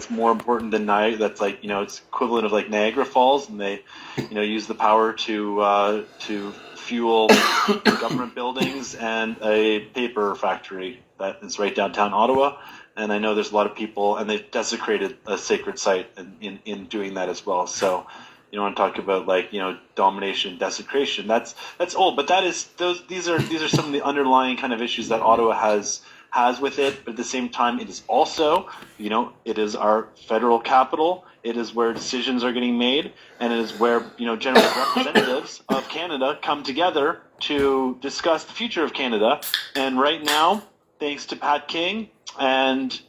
more important than Niagara. That's like, it's equivalent of like Niagara Falls, and they, use the power to fuel government buildings and a paper factory that is right downtown Ottawa. And I know there's a lot of people, and they've desecrated a sacred site in doing that as well. So, want to talk about like, domination, desecration. That's old, but these are some of the underlying kind of issues that Ottawa has with it. But at the same time, it is also, it is our federal capital. It is where decisions are getting made, and it is where, general representatives of Canada come together to discuss the future of Canada. And right now, thanks to Pat King and,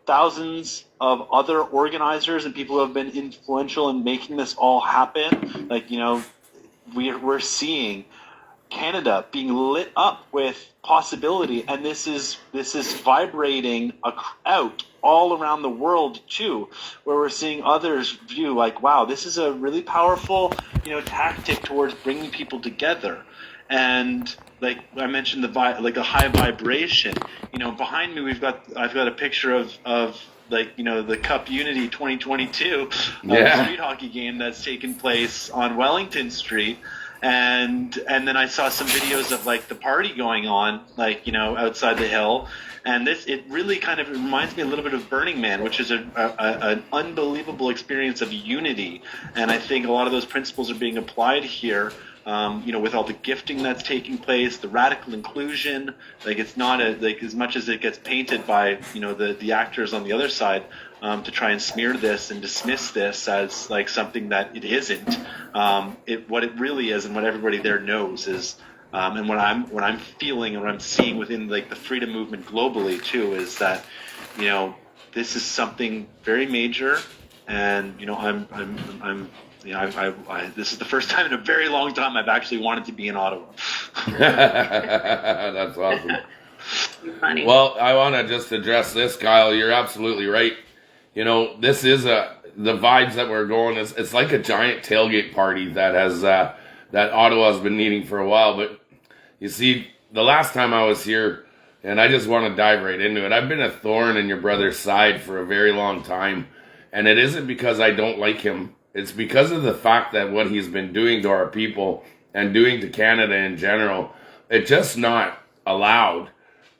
thousands of other organizers and people who have been influential in making this all happen, like, we're seeing Canada being lit up with possibility, and this is vibrating out all around the world too, where we're seeing others view like, wow, this is a really powerful, tactic towards bringing people together. And like I mentioned, a high vibration. Behind me, I've got a picture of like, the Cup Unity 2022 street hockey game that's taken place on Wellington Street. And then I saw some videos of like the party going on, like, outside the Hill. And it really kind of reminds me a little bit of Burning Man, which is an unbelievable experience of unity. And I think a lot of those principles are being applied here. With all the gifting that's taking place, the radical inclusion, like it's not as much as it gets painted by, the actors on the other side, to try and smear this and dismiss this as like something that it isn't. What it really is, and what everybody there knows is, and what I'm feeling and what I'm seeing within like the freedom movement globally too, is that, this is something very major, and this is the first time in a very long time I've actually wanted to be in Ottawa. That's awesome. Funny. Well, I want to just address this, Kyle. You're absolutely right. This is the vibes that we're going. It's like a giant tailgate party that Ottawa's been needing for a while. But you see, the last time I was here, and I just want to dive right into it. I've been a thorn in your brother's side for a very long time, and it isn't because I don't like him. It's because of the fact that what he's been doing to our people and doing to Canada in general, it's just not allowed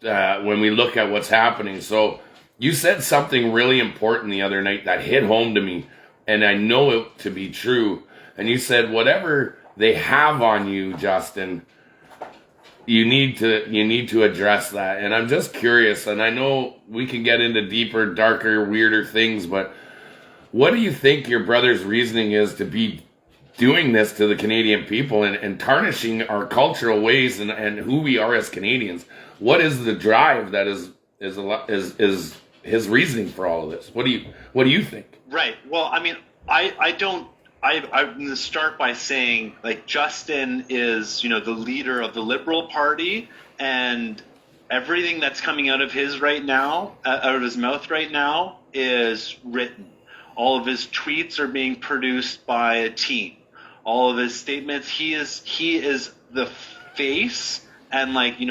when we look at what's happening. So you said something really important the other night that hit home to me, and I know it to be true. And you said, whatever they have on you, Justin, you need to address that. And I'm just curious, and I know we can get into deeper, darker, weirder things, but what do you think your brother's reasoning is to be doing this to the Canadian people and tarnishing our cultural ways and who we are as Canadians? What is the drive that is his reasoning for all of this? What do you think? Right. Well, I mean, I'm going to start by saying, like, Justin is, the leader of the Liberal Party, and everything that's coming out of his mouth right now is written. All of his tweets are being produced by a team. All of his statements, he is the face and like, the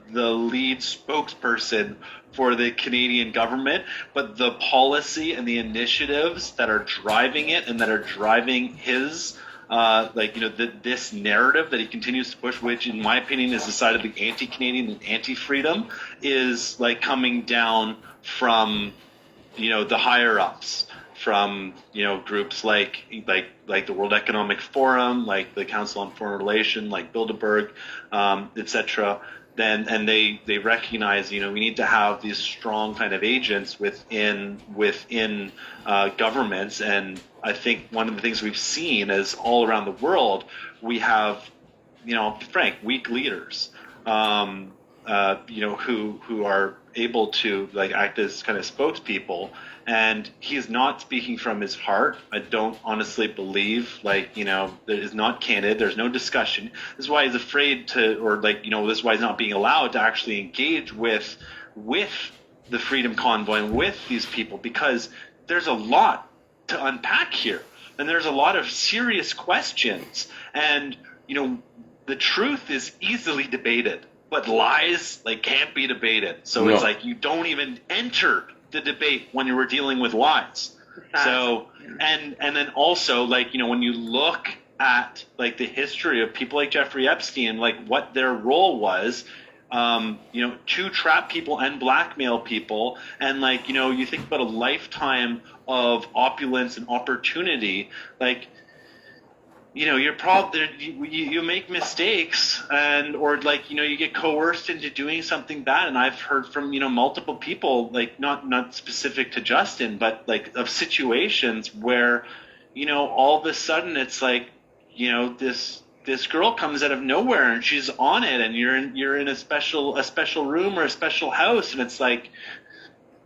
lead spokesperson for the Canadian government, but the policy and the initiatives that are driving it and that are driving his this narrative that he continues to push, which in my opinion is decidedly anti-Canadian and anti-freedom, is like coming down from the higher ups, from groups like the World Economic Forum, like the Council on Foreign Relations, like Bilderberg, etc. And they recognize we need to have these strong kind of agents within governments. And I think one of the things we've seen is all around the world we have weak leaders who are able to like act as kind of spokespeople, and he's not speaking from his heart. I don't honestly believe that is not candid. There's no discussion. This is why he's afraid to, or this is why he's not being allowed to actually engage with the Freedom Convoy and with these people, because there's a lot to unpack here, and there's a lot of serious questions, and the truth is easily debated, but lies can't be debated. So no. It's like you don't even enter the debate when you were dealing with lies. So, and then also, like, you know, when you look at like the history of people like Jeffrey Epstein, like what their role was, you know, to trap people and blackmail people, and like, you know, you think about a lifetime of opulence and opportunity, like, you know, you're probably you make mistakes, and or like, you know, you get coerced into doing something bad. And I've heard from, you know, multiple people, like not specific to Justin, but like of situations where, you know, all of a sudden it's like, you know, this girl comes out of nowhere and she's on it, and you're in a special room or a special house, and it's like,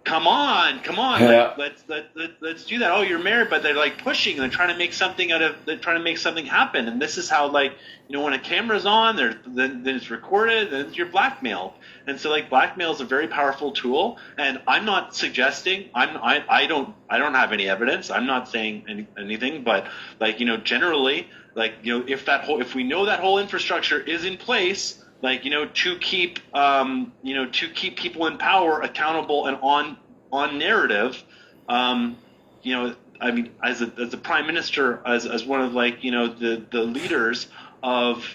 come on, Yeah. let's do that. Oh, you're married, but they're like pushing, and they're trying to make something happen. And this is how, like, you know, when a camera's on, then it's recorded, then you're blackmailed. And so, like, blackmail is a very powerful tool. And I'm not suggesting, I don't have any evidence. I'm not saying anything, but like, you know, generally, like, you know, if we know that whole infrastructure is in place, like, you know, to keep people in power accountable and on narrative, you know, I mean, as a prime minister, as one of, like, you know, the leaders of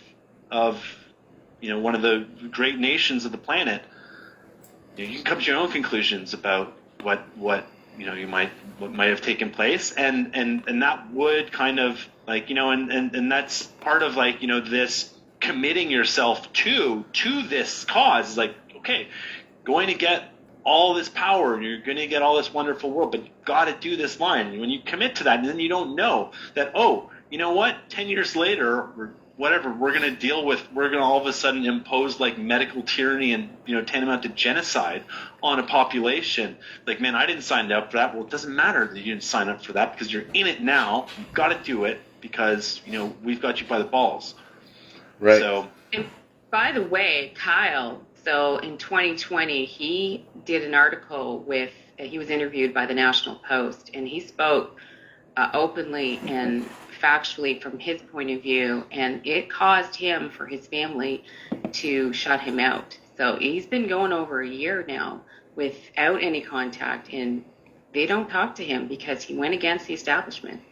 you know, one of the great nations of the planet, you know, you can come to your own conclusions about what you know, what might have taken place, and that would kind of, like, you know, and that's part of, like, you know, this committing yourself to this cause is like, okay, going to get all this power, and you're going to get all this wonderful world, but you got to do this line. And when you commit to that, and then you don't know that, oh, you know what, 10 years later or whatever, we're going to all of a sudden impose like medical tyranny and, you know, tantamount to genocide on a population. Like, man, I didn't sign up for that. Well, it doesn't matter that you didn't sign up for that, because you're in it now. You've got to do it because, you know, we've got you by the balls. Right. So, and by the way, Kyle, so in 2020, he did an article he was interviewed by the National Post, and he spoke openly and factually from his point of view, and it caused him, for his family, to shut him out. So he's been going over a year now without any contact, and they don't talk to him because he went against the establishment.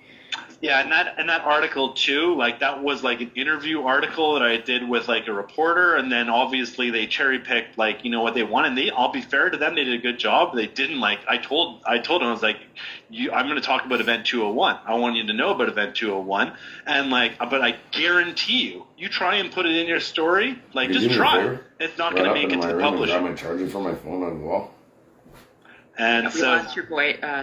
yeah, and that article too, like, that was like an interview article that I did with like a reporter, and then obviously they cherry picked, like, you know, what they wanted. And I'll be fair to them, they did a good job. They didn't, like, I told them, I was like, I'm going to talk about Event 201. I want you to know about Event 201, and like, but I guarantee you try and put it in your story, like, just try. It's not going to make it to the publisher. Grab my charger from my phone on the wall. And We lost your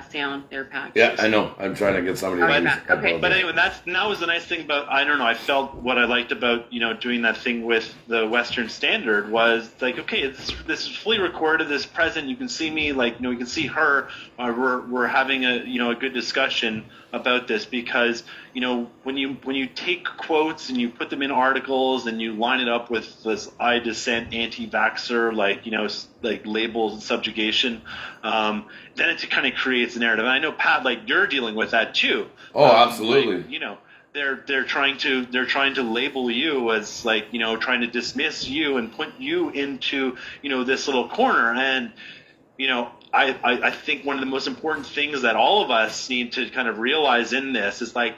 sound there, Pat. Yeah, I know. I'm trying to get somebody to use it. Okay. But anyway, that was the nice thing about, I don't know, I felt what I liked about, you know, doing that thing with the Western Standard was like, okay, this is fully recorded, this is present, you can see me, like, you know, you can see her, we're having a good discussion about this, because, you know, when you take quotes and you put them in articles and you line it up with this I dissent, anti-vaxxer, like, you know, like labels and subjugation, then it kind of creates a narrative. And I know, Pat, like, you're dealing with that too. Oh, absolutely. Like, you know, they're trying to label you as, like, you know, trying to dismiss you and put you into, you know, this little corner. And, you know, I think one of the most important things that all of us need to kind of realize in this is, like,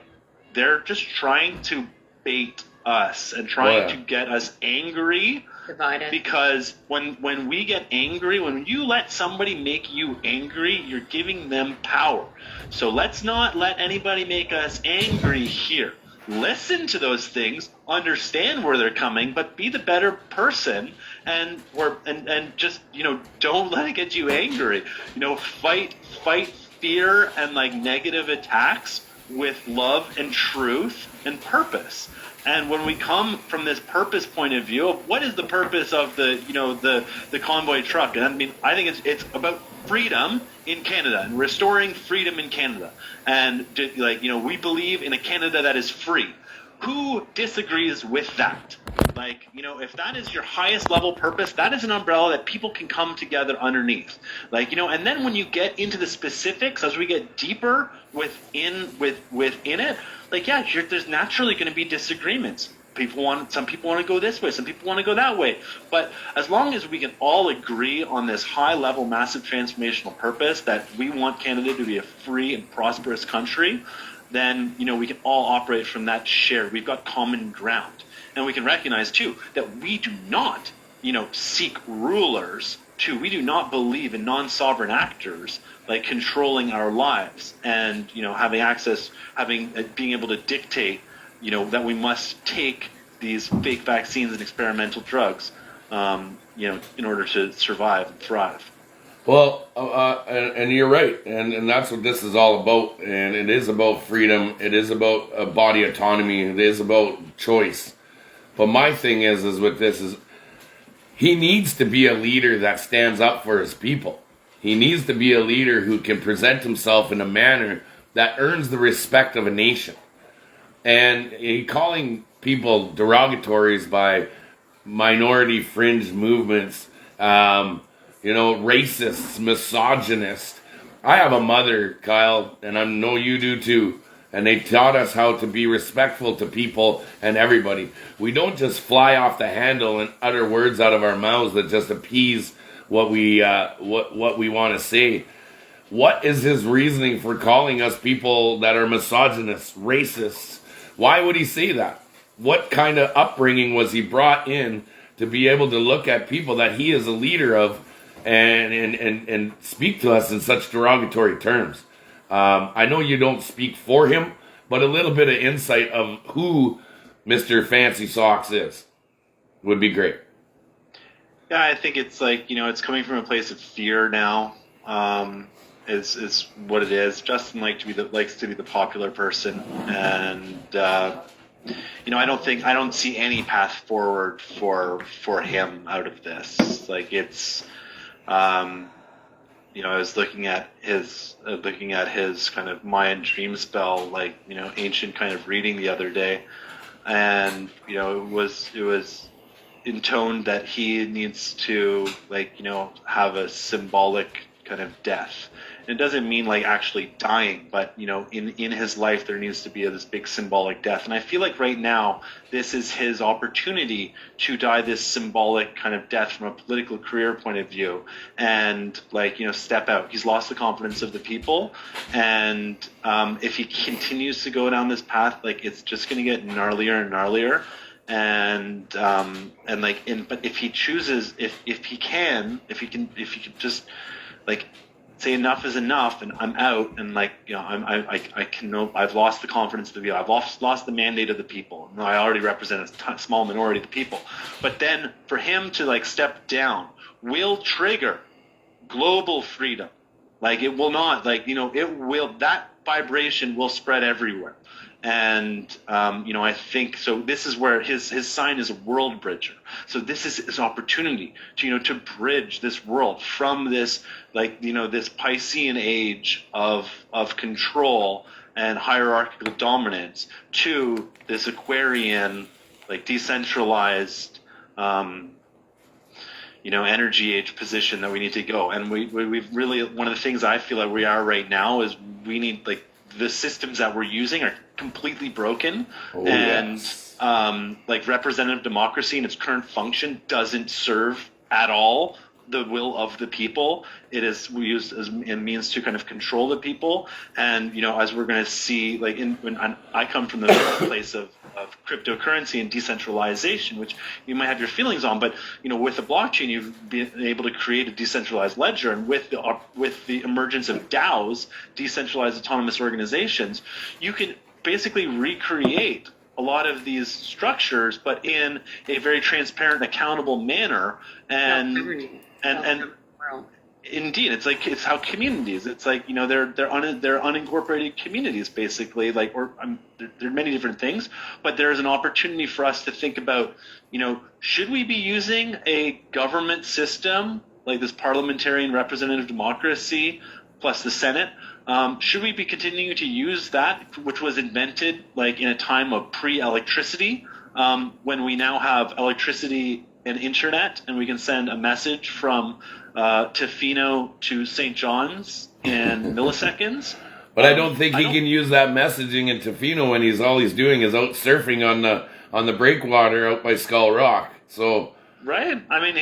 they're just trying to bait us and trying to get us angry. Divided. Because when we get angry, when you let somebody make you angry, you're giving them power. So let's not let anybody make us angry here. Listen to those things, understand where they're coming, but be the better person, and just, you know, don't let it get you angry. You know, fight fear and, like, negative attacks with love and truth and purpose. And when we come from this purpose point of view of what is the purpose of the convoy truck, and I mean, I think it's about freedom in Canada and restoring freedom in Canada. And, like, you know, we believe in a Canada that is free. Who disagrees with that? Like, you know, if that is your highest level purpose, that is an umbrella that people can come together underneath. Like, you know, and then when you get into the specifics, as we get deeper within it, like, yeah, there's naturally going to be disagreements. some people want to go this way, some people want to go that way. But as long as we can all agree on this high-level, massive transformational purpose that we want Canada to be a free and prosperous country, then we can all operate from that shared. We've got common ground, and we can recognize too that we do not, seek rulers. We do not believe in non-sovereign actors like controlling our lives and having access, being able to dictate, that we must take these fake vaccines and experimental drugs, in order to survive and thrive. Well, and you're right, and that's what this is all about, and it is about freedom, it is about body autonomy, it is about choice. But my thing is with this is, he needs to be a leader that stands up for his people. He needs to be a leader who can present himself in a manner that earns the respect of a nation. And calling people derogatories by minority fringe movements, racists, misogynist. I have a mother, Kyle, and I know you do too. And they taught us how to be respectful to people and everybody. We don't just fly off the handle and utter words out of our mouths that just appease what we want to say. What is his reasoning for calling us people that are misogynists, racists? Why would he say that? What kind of upbringing was he brought in to be able to look at people that he is a leader of and speak to us in such derogatory terms? I know you don't speak for him, but a little bit of insight of who Mr. Fancy Socks is would be great. Yeah, I think it's it's coming from a place of fear now. Is what it is. Justin likes to be the popular person, and I don't see any path forward for him out of this. I was looking at his kind of Mayan dream spell, ancient kind of reading the other day, and it was intoned that he needs to have a symbolic kind of death. And it doesn't mean actually dying, but in his life there needs to be this big symbolic death. And I feel like right now this is his opportunity to die this symbolic kind of death from a political career point of view, and step out. He's lost the confidence of the people, and if he continues to go down this path, it's just going to get gnarlier and gnarlier. But if he chooses, if he can just say enough is enough, and I'm out, and I've lost the confidence of the people. I've lost the mandate of the people. No, I already represent a small minority of the people. But then for him to step down will trigger global freedom. It will not, it will, that vibration will spread everywhere. And I think so. This is where his sign is a world bridger. So this is his opportunity to bridge this world from this this Piscean age of control and hierarchical dominance to this Aquarian decentralized energy age position that we need to go. And we've really, one of the things I feel like we are right now is we need the systems that we're using are completely broken, and representative democracy in its current function doesn't serve at all the will of the people. It is used as a means to kind of control the people, and as we're going to see, when I come from the place of cryptocurrency and decentralization, which you might have your feelings on, but with the blockchain, you've been able to create a decentralized ledger, and with the emergence of DAOs, decentralized autonomous organizations, you can basically recreate a lot of these structures, but in a very transparent, accountable manner, and indeed, it's how communities. It's they're unincorporated communities, basically. There are many different things, but there's an opportunity for us to think about, should we be using a government system like this parliamentarian representative democracy plus the Senate? Should we be continuing to use that, which was invented in a time of pre-electricity, when we now have electricity and internet, and we can send a message from Tofino to St. John's in milliseconds? But I don't think he can use that messaging in Tofino when all he's doing is out surfing on the breakwater out by Skull Rock. So Right. I mean,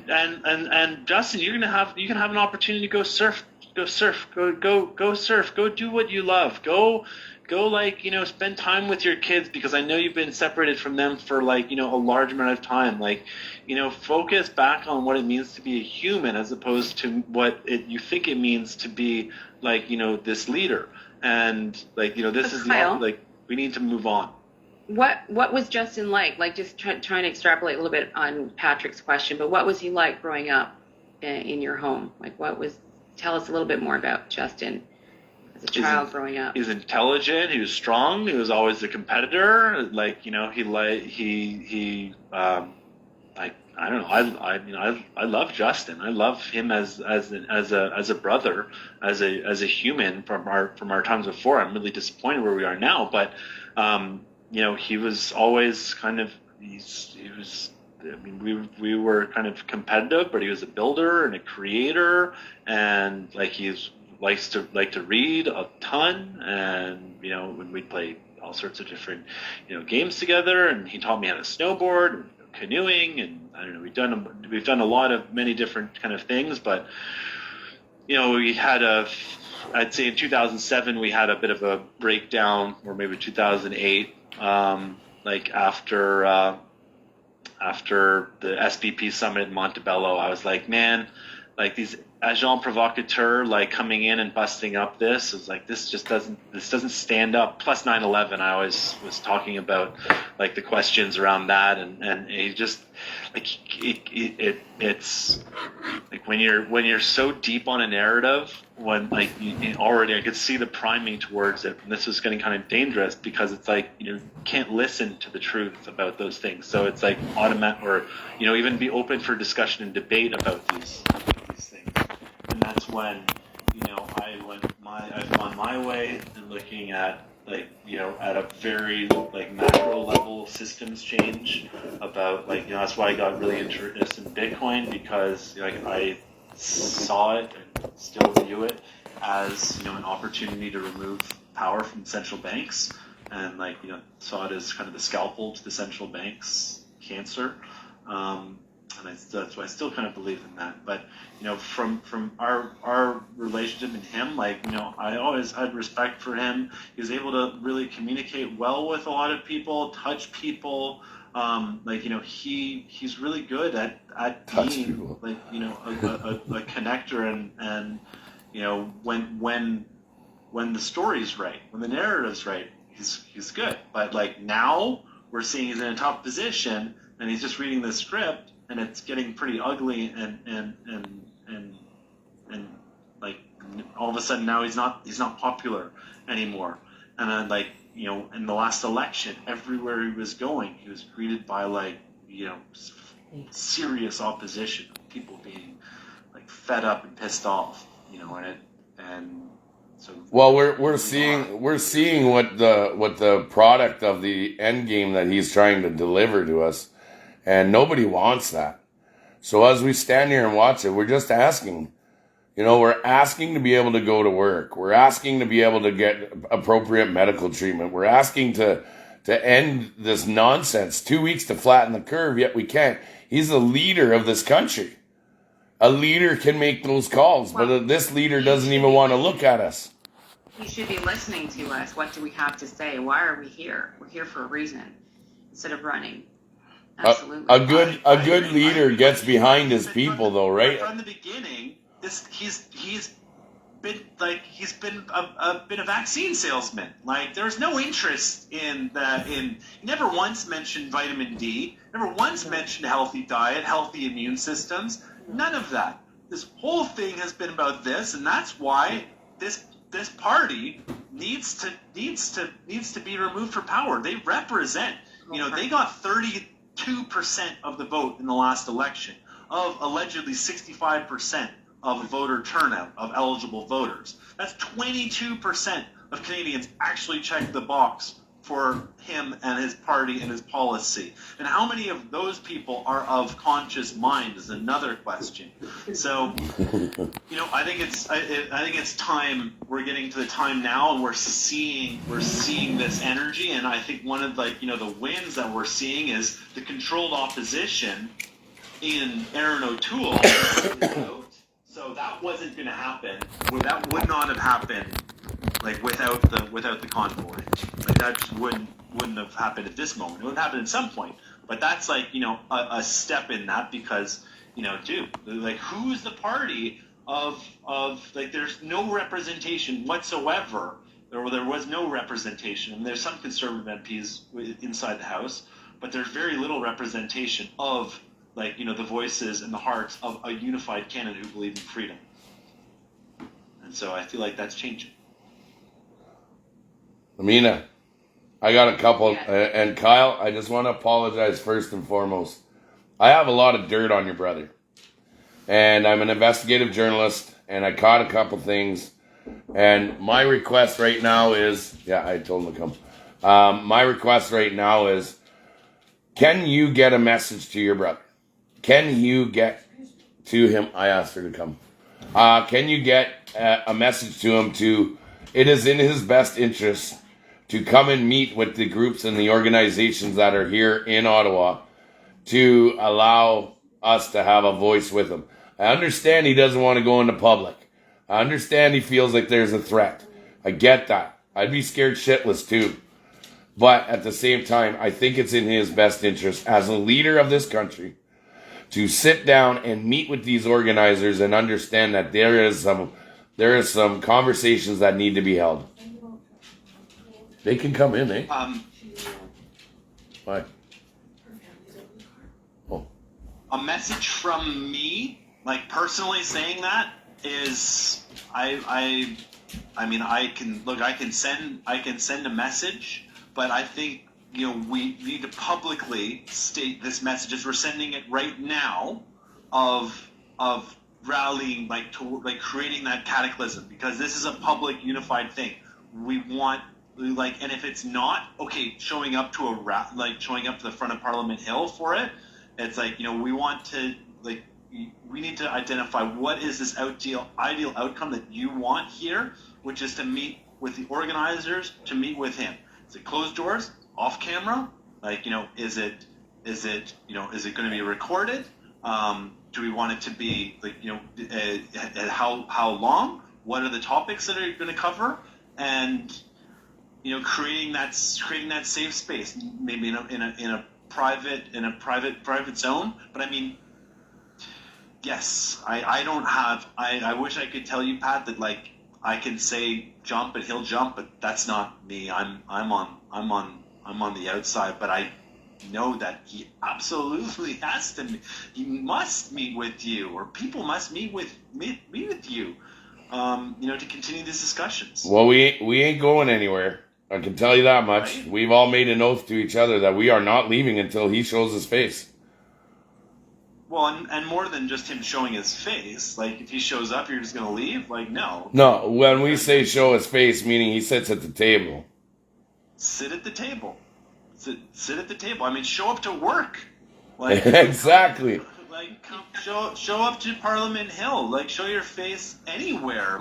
and Justin, you can have an opportunity to go surf, go surf, go surf, go do what you love, go like, spend time with your kids, because I know you've been separated from them for like, a large amount of time. Like, focus back on what it means to be a human, as opposed to what you think it means to be like, this leader. And like, this is Kyle, like, we need to move on. What was Justin like? Like, just trying to extrapolate a little bit on Patrick's question, but what was he like growing up in your home? Like, tell us a little bit more about Justin as a child growing up. He's intelligent. He was strong. He was always a competitor. Like, I don't know. I love Justin. I love him as a brother, as a human from our times before. I'm really disappointed where we are now, but he was always kind of he was. I mean, we were kind of competitive, but he was a builder and a creator, and like likes to read a ton, and when we'd play all sorts of different games together, and he taught me how to snowboard, and canoeing, and I don't know, we've done a lot of many different kind of things, but we had I'd say in 2007 we had a bit of a breakdown, or maybe 2008, like after the SPP summit in Montebello. I was like, man, like these agents provocateurs like coming in and busting up this is like, this doesn't stand up. Plus 9/11, I always was talking about like the questions around that, and it just like it's like when you're so deep on a narrative, when like already I could see the priming towards it, and this was getting kind of dangerous, because it's like you can't listen to the truth about those things, so it's like automatic, or even be open for discussion and debate about these things. And that's when I've gone my way and looking at like at a very like macro level systems change about like that's why I got really interested in Bitcoin, because like I saw it and still view it as an opportunity to remove power from central banks, and like saw it as kind of the scalpel to the central banks cancer. And that's why I still kind of believe in that. But from our relationship and him, like I always had respect for him. He was able to really communicate well with a lot of people, touch people. Like he's really good at being like a connector, and when the story's right, when the narrative's right, he's good. But like now we're seeing he's in a top position, and he's just reading the script, and it's getting pretty ugly, and like all of a sudden now he's not popular anymore. And then like in the last election, everywhere he was going, he was greeted by like serious opposition, people being like fed up and pissed off, and so. Well, we're seeing what the product of the end game that he's trying to deliver to us. And nobody wants that. So as we stand here and watch it, we're just asking. We're asking to be able to go to work. We're asking to be able to get appropriate medical treatment. We're asking to end this nonsense. 2 weeks to flatten the curve, yet we can't. He's the leader of this country. A leader can make those calls, but this leader doesn't even want to look at us. He should be listening to us. What do we have to say? Why are we here? We're here for a reason, instead of running. Absolutely. A good leader gets behind his people, though, right? From the beginning, he's been a vaccine salesman. Like there's no interest in that. He never once mentioned vitamin D. Never once mentioned healthy diet, healthy immune systems. None of that. This whole thing has been about this, and that's why this party needs to be removed from power. They represent. They got 32% of the vote in the last election, of allegedly 65% of voter turnout of eligible voters. That's 22% of Canadians actually checked the box for him and his party and his policy. And how many of those people are of conscious mind is another question. So, I think it's time. We're getting to the time now, and we're seeing this energy. And I think one of the wins that we're seeing is the controlled opposition in Aaron O'Toole. So that wasn't going to happen. That would not have happened without the convoy. That just wouldn't have happened at this moment. It would happen at some point. But that's a step in that, because who's the party of there's no representation whatsoever. There was no representation. And there's some conservative MPs inside the House, but there's very little representation of the voices and the hearts of a unified Canada who believe in freedom. And so I feel like that's changing. Amina, I got a couple, and Kyle, I just want to apologize first and foremost. I have a lot of dirt on your brother, and I'm an investigative journalist, and I caught a couple things, and my request right now is, I told him to come. My request right now is, can you get a message to your brother? Can you get to him? I asked her to come. Can you get a message to him it is in his best interest to come and meet with the groups and the organizations that are here in Ottawa to allow us to have a voice with him. I understand he doesn't want to go into public. I understand he feels like there's a threat. I get that. I'd be scared shitless too. But at the same time, I think it's in his best interest as a leader of this country to sit down and meet with these organizers and understand that there is some conversations that need to be held. They can come in, eh? Why? Oh. A message from me, personally saying that, is I can send a message, but I think we need to publicly state this message as we're sending it right now of rallying creating that cataclysm, because this is a public unified thing. We want and if it's not showing up to showing up to the front of Parliament Hill for it, it's we want to we need to identify what is this ideal outcome that you want here, which is to meet with the organizers, to meet with him. Is it closed doors, off camera? Is it going to be recorded? Do we want it to be how long? What are the topics that are going to cover? And creating that safe space, maybe in a private zone. But yes, I wish I could tell you, Pat, that I can say jump and he'll jump, but that's not me. I'm on the outside, but I know that he absolutely has to. He must meet with you, or people must meet with you. To continue these discussions. Well, we ain't going anywhere. I can tell you that much. Right? We've all made an oath to each other that we are not leaving until he shows his face. Well, and more than just him showing his face, if he shows up, you're just going to leave? No. No, when we say show his face, meaning he sits at the table. Sit at the table. Sit at the table. Show up to work. Exactly. Show up to Parliament Hill. Show your face anywhere.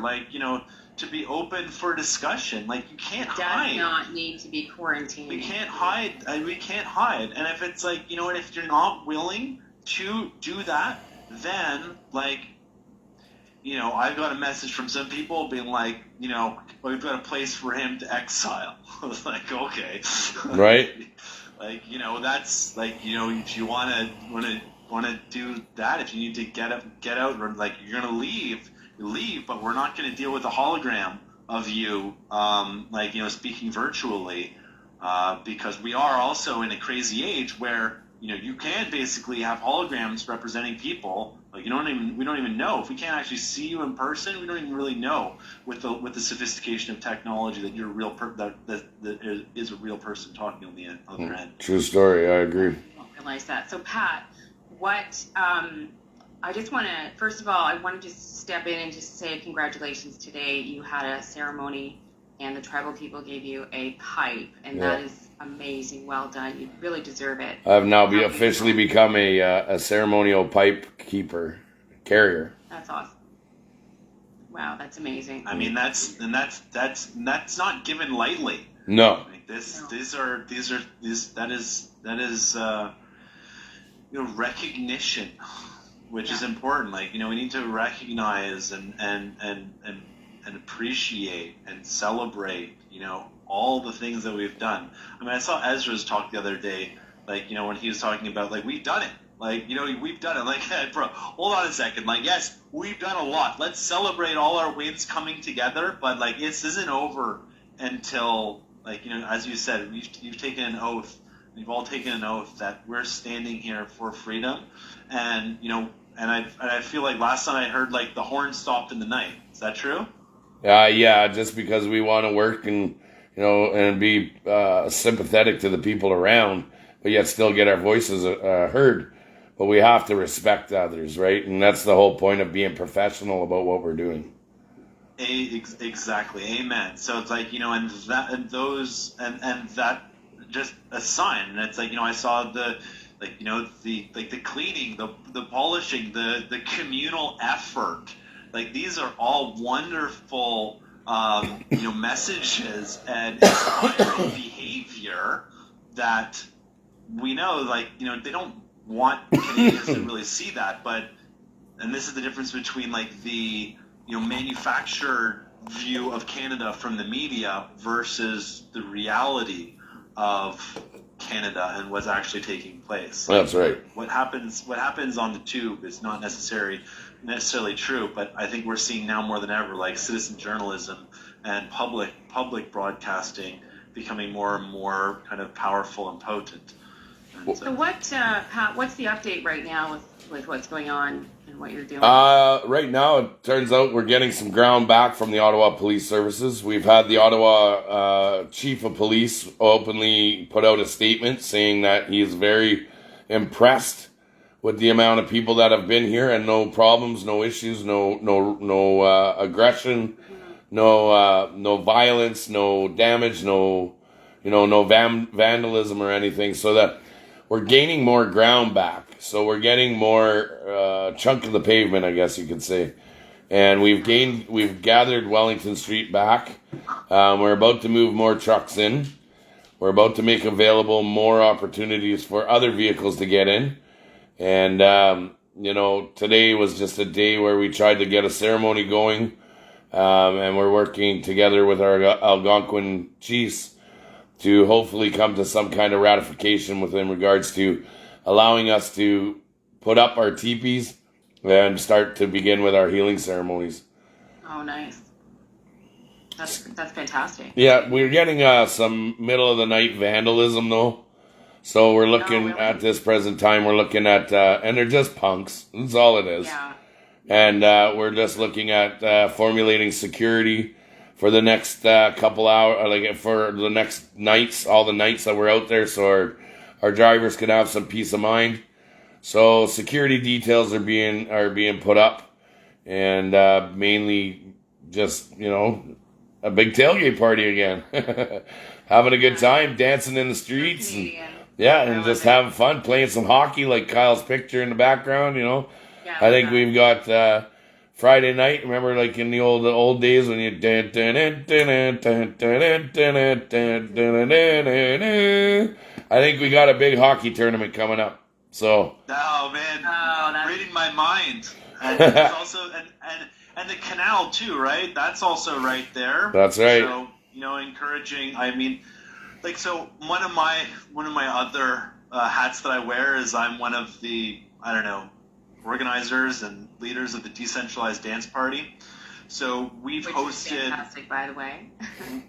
To be open for discussion. You can't hide. Does not need to be quarantined. We can't hide. We can't hide. And if it's if you're not willing to do that, then I've got a message from some people being we've got a place for him to exile. I was okay. Right. That's if you want to do that, if you need to get out, or you're gonna leave, but we're not gonna deal with a hologram of you, speaking virtually, because we are also in a crazy age where you can basically have holograms representing people. We don't even know if we can't actually see you in person. We don't even really know with the sophistication of technology that you're a real that is a real person talking on the other end. True story. I agree. I don't realize that. So Pat, what I just want to I want to just step in and just say congratulations today. You had a ceremony and the tribal people gave you a pipe, and Yeah. that is amazing. Well done. You really deserve it. I've now How officially beautiful. become a ceremonial pipe keeper carrier. That's awesome. Wow, that's amazing. I mean, that's not given lightly. No. Like this, No. that is recognition, which is important. Like, we need to recognize and appreciate and celebrate, all the things that we've done. I mean, I saw Ezra's talk the other day, like, when he was talking about, like, we've done it. Like, we've done it. Like, bro, hold on a second. Like, yes, we've done a lot. Let's celebrate all our wins coming together. But, like, this isn't over until, like, as you said, you've taken an oath. We've all taken an oath that we're standing here for freedom. And, and I feel like last time I heard, like, the horn stopped in the night. Is that true? Yeah, just because we want to work and, and be sympathetic to the people around, but yet still get our voices heard. But we have to respect others, right? And that's the whole point of being professional about what we're doing. Exactly. Amen. So it's like, and that just a sign. And it's like, I saw the cleaning, the polishing, the communal effort. Like, these are all wonderful, messages and inspiring behavior that we know, like, they don't want Canadians to really see that, and this is the difference between, like, the, manufactured view of Canada from the media versus the reality of Canada and what's actually taking place. That's right. What happens on the tube is not necessarily true, but I think we're seeing now more than ever, like, citizen journalism and public broadcasting becoming more and more kind of powerful and potent. And So what's the update right now with what's going on and what you're doing? Right now, it turns out we're getting some ground back from the Ottawa Police Services. We've had the Ottawa Chief of Police openly put out a statement saying that he is very impressed with the amount of people that have been here, and no problems, no issues, no aggression, no violence, no damage, no vandalism or anything. So that we're gaining more ground back. So we're getting more chunk of the pavement, I guess you could say. And we've gathered Wellington Street back. We're about to move more trucks in. We're about to make available more opportunities for other vehicles to get in. And, today was just a day where we tried to get a ceremony going. And we're working together with our Algonquin chiefs to hopefully come to some kind of ratification within regards to allowing us to put up our teepees and start to begin with our healing ceremonies. Oh, nice. That's fantastic. Yeah, we're getting some middle of the night vandalism though. So we're looking really? at this present time, we're looking at, and they're just punks. That's all it is. Yeah. And we're just looking at formulating security for the next couple hours, like for the next nights, all the nights that we're out there, so our drivers can have some peace of mind. So security details are being put up, and mainly just a big tailgate party again, having a good time, dancing in the streets, and, and just having fun, playing some hockey, like Kyle's picture in the background. Yeah, I think we've got Friday night. Remember, like in the old days when you. I think we got a big hockey tournament coming up. So. Oh man! That's reading my mind. And there's also and the canal too, right? That's also right there. That's right. So encouraging. I mean, like, so one of my other hats that I wear is I'm one of the organizers and leaders of the Decentralized Dance Party. So which is fantastic, by the way.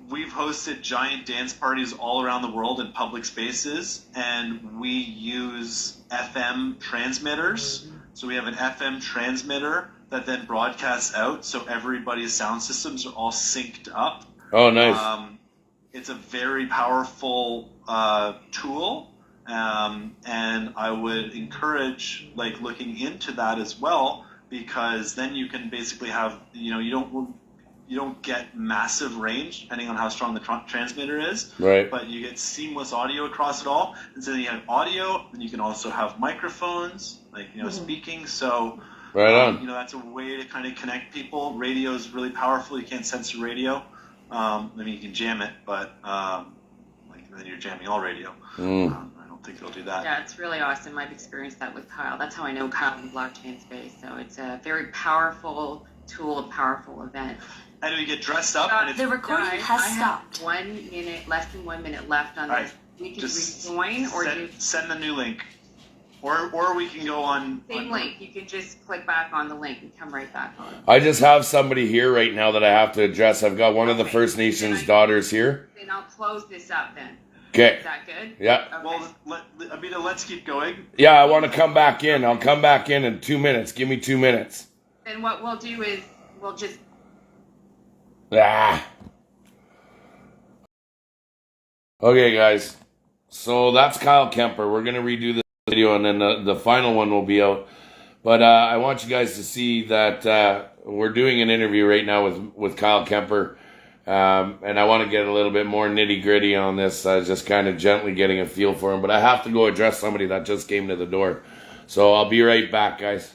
We've hosted giant dance parties all around the world in public spaces, and we use FM transmitters. So we have an FM transmitter that then broadcasts out, so everybody's sound systems are all synced up. Oh, nice. It's a very powerful tool. And I would encourage looking into that as well, because then you can basically have, you don't you don't get massive range depending on how strong the transmitter is, Right. but you get seamless audio across it all. And so then you have audio, and you can also have microphones, like, speaking. So, Right on. that's a way to kind of connect people. Radio is really powerful. You can't censor radio. I mean, you can jam it, but then you're jamming all radio. I don't think they'll do that. Yeah, it's really awesome. I've experienced that with Kyle. That's how I know Kyle in the blockchain space. So it's a very powerful tool, a powerful event. And we get dressed up. And The recording has stopped. I have 1 minute, less than 1 minute left on All this. right. We can Just rejoin or send the new link. Or we can go on... Same link. You can just click back on the link and come right back on. I just have somebody here right now that I have to address. I've got one of the First Nations daughters here. Then I'll close this up then. Okay. Is that good? Yeah. Okay. Well, Abida, let's keep going. Yeah, I want to come back in. I'll come back in 2 minutes. Give me 2 minutes. Then what we'll do is we'll just... Okay, guys. So that's Kyle Kemper. We're going to redo this video, and then the final one will be out. But I want you guys to see that we're doing an interview right now with Kyle Kemper. And I want to get a little bit more nitty-gritty on this, just kind of gently getting a feel for him. But I have to go address somebody that just came to the door. So I'll be right back, guys.